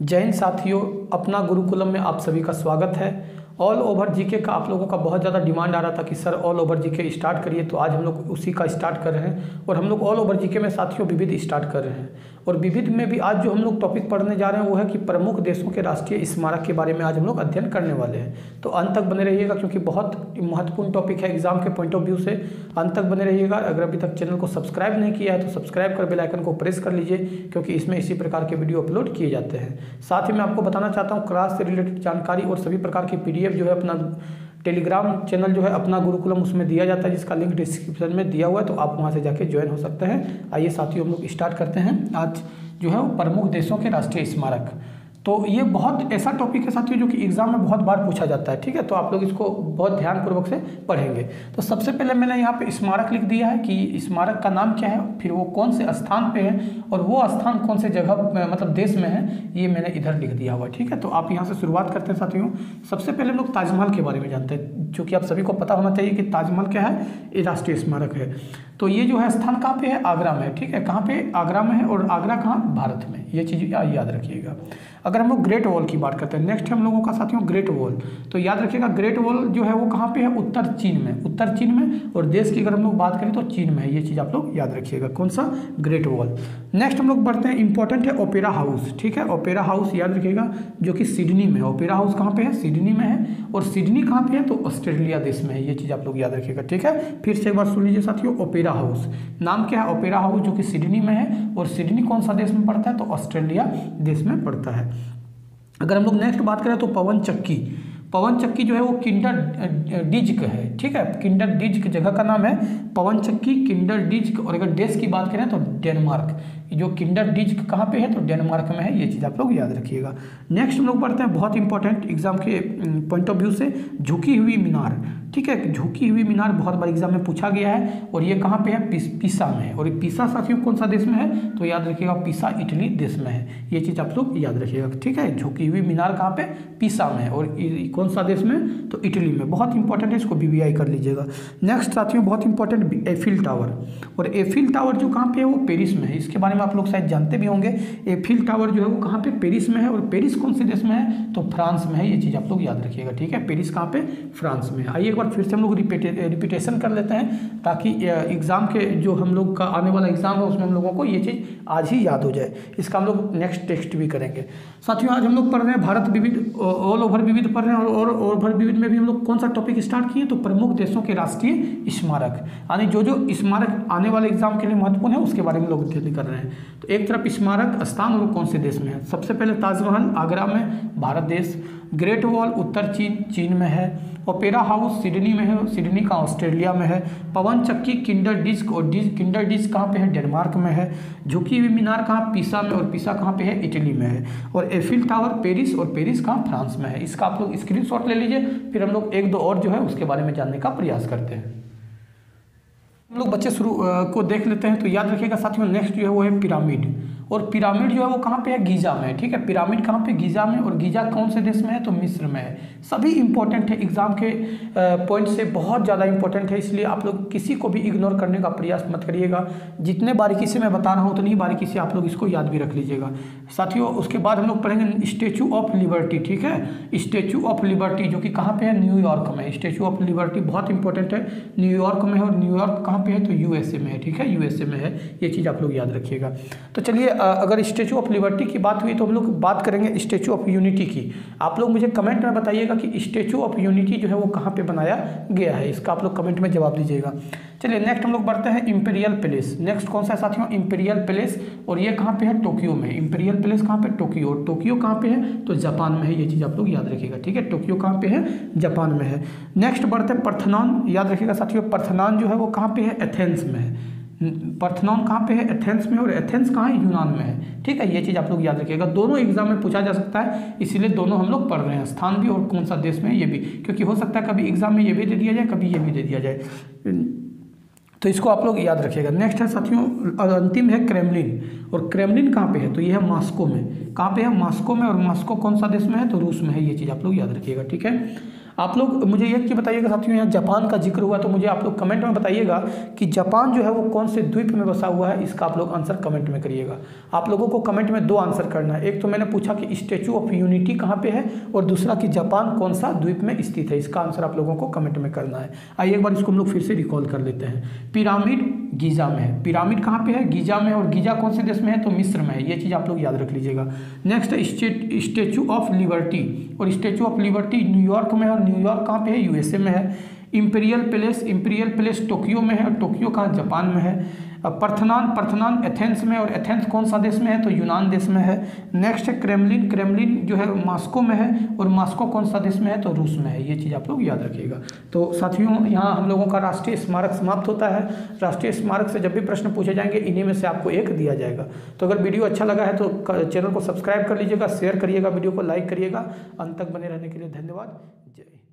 जय हिंद साथियों, अपना गुरुकुलम में आप सभी का स्वागत है। ऑल ओवर जीके का आप लोगों का बहुत ज़्यादा डिमांड आ रहा था कि sir all over GK start करिए, तो आज हम लोग उसी का स्टार्ट कर रहे हैं। और हम लोग ऑल ओवर जीके में साथियों विविध स्टार्ट कर रहे हैं। और विविध में भी आज जो हम लोग टॉपिक पढ़ने जा रहे हैं वो है कि प्रमुख देशों के राष्ट्रीय स्मारक के बारे में आज हम लोग अध्ययन करने वाले हैं। तो अंत तक बने रहिएगा क्योंकि बहुत महत्वपूर्ण टॉपिक है एग्जाम के पॉइंट ऑफ व्यू से। अंत तक बने रहिएगा। अगर अभी तक चैनल को सब्सक्राइब नहीं किया है तो सब्सक्राइब कर बेल आइकन को प्रेस कर लीजिए, क्योंकि इसमें इसी प्रकार के वीडियो अपलोड किए जाते हैं। साथ ही मैं आपको बताना चाहता हूँ क्लास से रिलेटेड जानकारी और सभी प्रकार की पीडीएफ जो है अपना टेलीग्राम चैनल जो है अपना गुरुकुलम उसमें दिया जाता है, जिसका लिंक डिस्क्रिप्शन में दिया हुआ है, तो आप वहां से जाके ज्वाइन हो सकते हैं। आइए साथियों हम लोग स्टार्ट करते हैं। आज जो है वो प्रमुख देशों के राष्ट्रीय स्मारक। तो ये बहुत ऐसा टॉपिक है साथियों जो कि एग्जाम में बहुत बार पूछा जाता है, ठीक है। तो आप लोग इसको बहुत ध्यानपूर्वक से पढ़ेंगे। तो सबसे पहले मैंने यहाँ पे स्मारक लिख दिया है कि स्मारक का नाम क्या है, फिर वो कौन से स्थान पे है और वो स्थान कौन से जगह मतलब देश में है, ये मैंने इधर लिख दिया हुआ है, ठीक है। तो आप यहाँ से शुरुआत करते हैं साथियों। सबसे पहले हम लोग ताजमहल के बारे में जानते हैं, जो कि आप सभी को पता होना चाहिए कि ताजमहल क्या है, ये राष्ट्रीय स्मारक है। तो ये जो है स्थान कहाँ पे है, आगरा में है, ठीक है। कहाँ पे, आगरा में है। और आगरा कहाँ, भारत में। ये चीज़ याद रखिएगा। अगर हम लोग ग्रेट वॉल की बात करते हैं, नेक्स्ट हम लोगों का साथियों ग्रेट वॉल। तो याद रखिएगा ग्रेट वॉल जो है वो कहाँ पे है, उत्तर चीन में, उत्तर चीन में। और देश की अगर हम लोग बात करें तो चीन में है। ये चीज़ आप लोग याद रखिएगा, कौन सा, ग्रेट वॉल। नेक्स्ट हम लोग बढ़ते हैं, इंपॉर्टेंट है ओपेरा हाउस, ठीक है। ओपेरा हाउस याद रखिएगा जो कि सिडनी में है। ओपेरा हाउस कहाँ पे है, सिडनी में है। और सिडनी कहाँ पे है, तो ऑस्ट्रेलिया देश में है। ये चीज़ आप लोग याद रखिएगा, ठीक है। फिर से एक बार सुन लीजिए साथियों, ओपेरा हाउस नाम क्या है, ओपेरा हाउस, जो कि सिडनी में है। और सिडनी कौन सा देश में पड़ता है, तो ऑस्ट्रेलिया देश में पड़ता है। अगर हम लोग नेक्स्ट बात करें तो पवन चक्की, पवन चक्की जो है वो किंडर डिज्क है, ठीक है। किंडर डिज्क जगह का नाम है, पवन चक्की, किंडर डिज्क। और अगर देश की बात करें तो डेनमार्क। जो किंडर डिज्क कहाँ पे है, तो डेनमार्क में है। ये चीज़ आप लोग याद रखिएगा। नेक्स्ट हम लोग बढ़ते हैं, बहुत इंपॉर्टेंट एग्जाम के पॉइंट ऑफ व्यू से, झुकी हुई मीनार, ठीक है। झुकी हुई मीनार बहुत बार एग्जाम में पूछा गया है। और ये कहाँ पे है, पीसा में है। और पीसा साथियों कौन सा देश में है, तो याद रखिएगा पीसा इटली देश में है। ये चीज़ आप लोग याद रखिएगा, ठीक है। झुकी हुई मीनार कहाँ पे, पीसा में है। और कौन सा देश में, तो इटली में। बहुत इंपॉर्टेंट है, इसको बीबीआई कर लीजिएगा। नेक्स्ट साथियों बहुत इंपॉर्टेंट, एफिल टावर। और एफिल टावर जो कहाँ पे है, वो पेरिस में है। इसके बारे में आप लोग शायद जानते भी होंगे। एफिल टावर जो है वो कहाँ पे, पेरिस में है। और पेरिस कौन से देश में है, तो फ्रांस में है। ये चीज़ आप लोग याद रखिएगा, ठीक है। पेरिस कहाँ पे, फ्रांस में। आइए एक बार फिर से हम लोग रिपीटेशन कर लेते हैं, ताकि एग्जाम के जो हम लोग का आने वाला एग्जाम है उसमें हम लोगों को ये चीज़ आज ही याद हो जाए। इसका हम लोग नेक्स्ट टेक्स्ट भी करेंगे साथियों। आज हम लोग पढ़ रहे हैं भारत विविध, ऑल ओवर विविध पढ़ रहे हैं। और ओवर विविध में भी हम लोग कौन सा टॉपिक स्टार्ट किए, तो प्रमुख देशों के राष्ट्रीय स्मारक, यानी जो जो स्मारक आने वाले एग्जाम के लिए महत्वपूर्ण है उसके बारे में लोग अध्ययन कर रहे हैं। तो एक तरफ स्मारक स्थान और कौन से देश में है। सबसे पहले ताजमहल आगरा में, भारत देश। ग्रेट वॉल उत्तर चीन, चीन में है। ओपेरा हाउस सिडनी में है, सिडनी का ऑस्ट्रेलिया में है। पवन चक्की किंडर डिस्क, और किंडर डिस्क कहाँ पे है, डेनमार्क में है। झुकी हुई मीनार कहाँ, पीसा में। और पीसा कहाँ पे है, इटली में है। और एफिल टावर पेरिस, और पेरिस कहाँ, फ्रांस में है। इसका आप लोग स्क्रीनशॉट ले लीजिए। फिर हम लोग एक दो और जो है उसके बारे में जानने का प्रयास करते हैं। हम लोग बच्चे शुरू को देख लेते हैं। तो याद रखिएगा साथियों, नेक्स्ट जो है वो है पिरामिड। और पिरामिड जो है वो कहाँ पे है, गीजा में, ठीक है। पिरामिड कहाँ पे, गीजा में। और गीजा कौन से देश में है, तो मिस्र में है। सभी इंपॉर्टेंट है, एग्जाम के पॉइंट से बहुत ज़्यादा इंपॉर्टेंट है, इसलिए आप लोग किसी को भी इग्नोर करने का प्रयास मत करिएगा। जितने बारीकी से मैं बता रहा हूँ उतनी बारीकी से आप लोग इसको याद भी रख लीजिएगा साथियों। उसके बाद हम लोग पढ़ेंगे स्टेचू ऑफ लिबर्टी, ठीक है। स्टेचू ऑफ लिबर्टी जो कि कहाँ पे है, न्यूयॉर्क में। स्टेचू ऑफ लिबर्टी बहुत इंपॉर्टेंट है, न्यूयॉर्क में है। और न्यूयॉर्क कहाँ पे है, तो यूएसए में है, ठीक है, यूएसए में है। ये चीज़ आप लोग याद रखिएगा। तो चलिए अगर स्टैचू ऑफ लिबर्टी की बात हुई तो हम लोग बात करेंगे स्टैचू ऑफ यूनिटी की। आप लोग मुझे कमेंट में बताइएगा कि स्टैचू ऑफ यूनिटी जो है वो कहाँ पे बनाया गया है। इसका आप लोग कमेंट में जवाब दीजिएगा। चलिए नेक्स्ट हम लोग बढ़ते हैं, इंपीरियल पैलेस। नेक्स्ट कौन सा है साथियों, इंपीरियल पैलेस। और ये कहाँ पे है, टोक्यो में। इंपीरियल पैलेस कहाँ पे, टोक्यो। और टोक्यो कहाँ पे है, तो जापान में है। ये चीज़ आप लोग याद रखिएगा, ठीक है। टोक्यो कहाँ पे है, जापान में है। नेक्स्ट बढ़ते हैं पार्थेनॉन। याद रखिएगा साथियों, पार्थेनॉन जो है वो कहाँ पे है, एथेंस में है। पार्थेनॉन कहाँ पे है, एथेंस में। और एथेंस कहाँ है, यूनान में है, ठीक है। ये चीज़ आप लोग याद रखिएगा। दोनों एग्जाम में पूछा जा सकता है, इसीलिए दोनों हम लोग पढ़ रहे हैं, स्थान भी और कौन सा देश में ये भी, क्योंकि हो सकता है कभी एग्जाम में ये भी दे दिया जाए, कभी ये भी दे दिया जाए। तो इसको आप लोग याद रखिएगा। नेक्स्ट है साथियों, अंतिम है क्रेमलिन। और क्रेमलिन कहाँ पे है, तो ये है मॉस्को में। कहाँ पे है, मॉस्को में। और मॉस्को कौन सा देश में है, तो रूस में है। ये चीज़ आप लोग याद रखिएगा, ठीक है। आप लोग मुझे एक चीज़ बताइएगा साथियों, यहाँ जापान का जिक्र हुआ तो मुझे आप लोग कमेंट में बताइएगा कि जापान जो है वो कौन से द्वीप में बसा हुआ है, इसका आप लोग आंसर कमेंट में करिएगा। आप लोगों को कमेंट में 2 आंसर करना है, एक तो मैंने पूछा कि स्टैचू ऑफ यूनिटी कहाँ पे है, और दूसरा कि जापान कौन सा द्वीप में स्थित है, इसका आंसर आप लोगों को कमेंट में करना है। आइए एक बार इसको हम लोग फिर से रिकॉल कर लेते हैं। पिरामिड गीजा में है, पिरामिड कहाँ पे है, गीजा में, और गीजा कौन से देश में है, तो मिस्र में है। ये चीज़ आप लोग याद रख लीजिएगा। नेक्स्ट स्टैचू ऑफ लिबर्टी, और स्टैचू ऑफ लिबर्टी न्यूयॉर्क में है, और न्यूयॉर्क कहाँ पे है, यूएसए में है। इंपीरियल पैलेस टोक्यो में है, और टोक्यो कहाँ, जापान में है। परथनान एथेंस में, और एथेंस कौन सा देश में है, तो यूनान देश में है। नेक्स्ट है क्रेमलिन जो है मॉस्को में है, और मॉस्को कौन सा देश में है, तो रूस में है। ये चीज़ आप लोग याद रखिएगा। तो साथियों यहाँ हम लोगों का राष्ट्रीय स्मारक समाप्त होता है। राष्ट्रीय स्मारक से जब भी प्रश्न पूछे जाएंगे इन्हीं में से आपको एक दिया जाएगा। तो अगर वीडियो अच्छा लगा है तो चैनल को सब्सक्राइब कर लीजिएगा, शेयर करिएगा, वीडियो को लाइक करिएगा। अंत तक बने रहने के लिए धन्यवाद। जय हिंद।